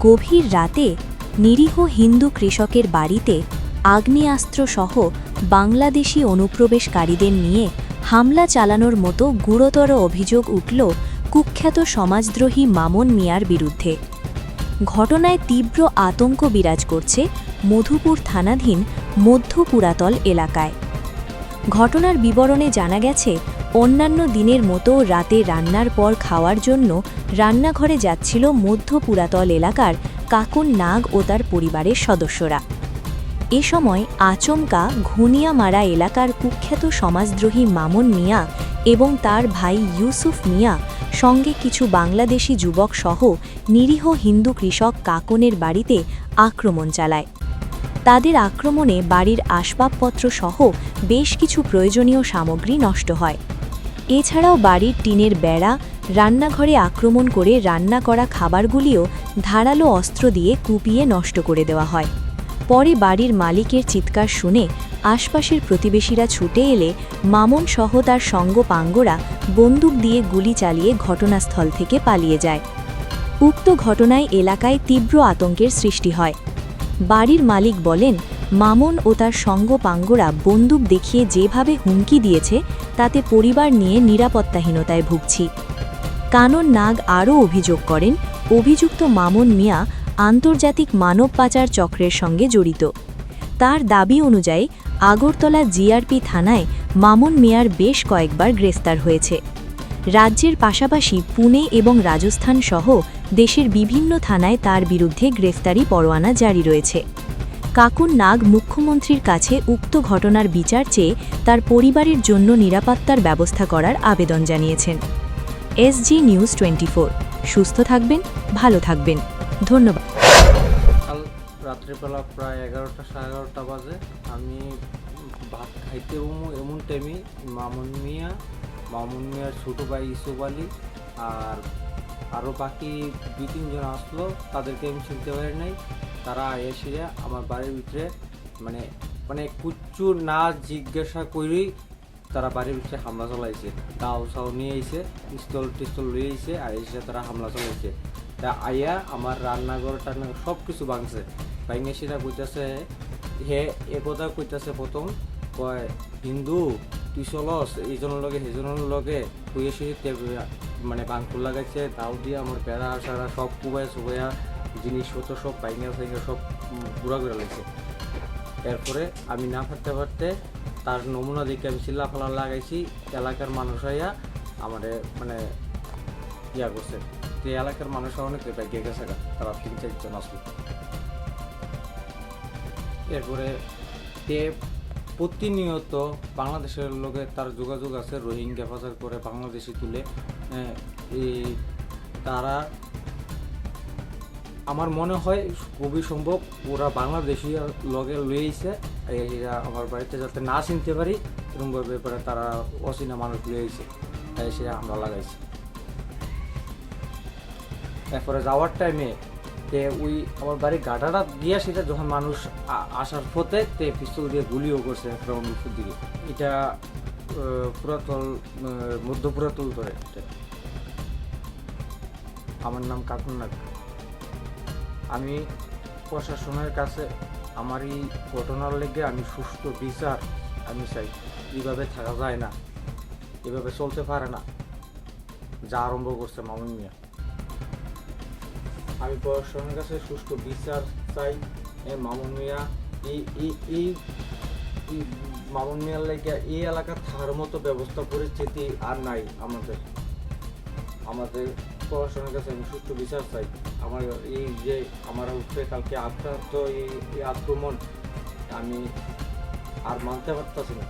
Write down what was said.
গভীর রাতে নিরীহ হিন্দু কৃষকের বাড়িতে আগ্নেয়াস্ত্রসহ বাংলাদেশি অনুপ্রবেশকারীদের নিয়ে হামলা চালানোর মতো গুরুতর অভিযোগ উঠল কুখ্যাত সমাজদ্রোহী মামুন মিয়ার বিরুদ্ধে। ঘটনায় তীব্র আতঙ্ক বিরাজ করছে মধুপুর থানাধীন মধ্য পুরাতল এলাকায়। ঘটনার বিবরণে জানা গেছে, অন্যান্য দিনের মতো রাতে রান্নার পর খাওয়ার জন্য রান্নাঘরে যাচ্ছিল মধ্য পুরাতল এলাকার কাকুন নাগ ও তার পরিবারের সদস্যরা। এ সময় আচমকা ঘুনিয়ামারা এলাকার কুখ্যাত সমাজদ্রোহী মামুন মিয়া এবং তার ভাই ইউসুফ মিয়া সঙ্গে কিছু বাংলাদেশি যুবক সহ নিরীহ হিন্দু কৃষক কাকনের বাড়িতে আক্রমণ চালায়। তাদের আক্রমণে বাড়ির আসবাবপত্র সহ বেশ কিছু প্রয়োজনীয় সামগ্রী নষ্ট হয়। এছাড়াও বাড়ির টিনের বেড়া, রান্নাঘরে আক্রমণ করে রান্না করা খাবারগুলিও ধারালো অস্ত্র দিয়ে কুপিয়ে নষ্ট করে দেওয়া হয়। পরে বাড়ির মালিকের চিৎকার শুনে আশপাশের প্রতিবেশীরা ছুটে এলে মামুন সহ তার সঙ্গপাঙ্গরা বন্দুক দিয়ে গুলি চালিয়ে ঘটনাস্থল থেকে পালিয়ে যায়। উক্ত ঘটনায় এলাকায় তীব্র আতঙ্কের সৃষ্টি হয়। বাড়ির মালিক বলেন, মামুন ও তার সঙ্গপাঙ্গরা বন্দুক দেখিয়ে যেভাবে হুমকি দিয়েছে তাতে পরিবার নিয়ে নিরাপত্তাহীনতায় ভুগছি। কানন নাগ আরও অভিযোগ করেন, অভিযুক্ত মামুন মিয়া আন্তর্জাতিক মানব পাচার চক্রের সঙ্গে জড়িত। তার দাবি অনুযায়ী আগরতলা জিআরপি থানায় মামুন মিয়ার বেশ কয়েকবার গ্রেফতার হয়েছে। রাজ্যের পাশাপাশি পুনে এবং রাজস্থান সহ দেশের বিভিন্ন থানায় তার বিরুদ্ধে গ্রেফতারি পরোয়ানা জারি রয়েছে। কাকুন নাগ মুখ্যমন্ত্রীর কাছে উক্ত ঘটনার বিচার চেয়ে তার পরিবারের জন্য নিরাপত্তার ব্যবস্থা করার আবেদন জানিয়েছেন। এসজি নিউজ 24, সুস্থ থাকবেন, ভালো থাকবেন। ধন্যবাদ। কাল রাত্রিবেলা প্রায় 11টা সাড়ে 11টা বাজে আমি ভাত খাইতে এমন টাইমে মামুন মিয়ার ছোটো ভাই ইউসুফ আলী আর আরও বাকি 2-3 জন আসলো। তাদেরকে আমি চিনতে পারি নাই। তারা এসে আমার বাড়ির ভিতরে মানে কুচ্ছু না জিজ্ঞাসা করেই তারা বাড়ির ভিতরে হামলা চালাইছে। দাও চাও নিয়ে এসে পিস্তল নিয়ে এসে আর এসে তারা হামলা চালাইছে। তা আইয়া আমার রান্নাঘর সব কিছু ভাঙছে। ভাঙে সেটা কইতেছে, এ কথা কইতেছে প্রথম কয়, হিন্দু তুই চলস এইজনের লগে সেইজনের লগে কইয়ে সে বাংকুর লাগাইছে। তাও দিয়ে আমার বেড়া সারা সব কুবাইয়া জিনিসপত্র সব ভাঙা সব গুঁড়া করে লাগছে। এরপরে আমি না পারতে তার নমুনা দেখে আমি চিল্লাফালা লাগাইছি। এলাকার মানুষ আইয়া আমার ইয়া করছে। তো এলাকার মানুষ অনেক ব্যাগিয়ে গেছে, তারা 3-4 জন আসলো। এরপরে প্রতিনিয়ত বাংলাদেশের লোকে তার যোগাযোগ আছে, রোহিঙ্গা পাচার করে বাংলাদেশি তুলে। তারা আমার মনে হয় খুবই সম্ভব ওরা বাংলাদেশি লগে লইয়েছে। এরা আমার বাড়িতে যাতে না চিনতে পারি এরকমভাবে ব্যাপারে তারা অচেনা মানুষ লইয়েছে, সে আমরা লাগাইছে। এরপরে যাওয়ার টাইমে ওই আমার বাড়ির গাটাটা দিয়ে সেটা যখন মানুষ আসার পথে পিস্তল দিয়ে গুলিও করছে রাউন্ডপুর দিকে। এটা মধ্য পুরাতল ধরে। আমার নাম কাকুন নাগ। আমি প্রশাসনের কাছে আমার এই ঘটনার লেগে আমি সুষ্ঠু বিচার আমি চাই। এইভাবে থাকা যায় না, এভাবে চলতে পারে না যা আরম্ভ করছে মামুন মিয়া। আমি প্রশাসনের কাছে সুষ্ঠু বিচার চাই। মামুন মিয়া এই মামুন মিয়ার লেগে এই এলাকা থাকার মতো ব্যবস্থা পরিস্থিতি আর নাই। আমাদের প্রশাসনের কাছে আমি সুষ্ঠু বিচার চাই। আমার এই যে আমার উপরে কালকে আক্রান্ত এই আক্রমণ আমি আর মানতে পারতেছি না।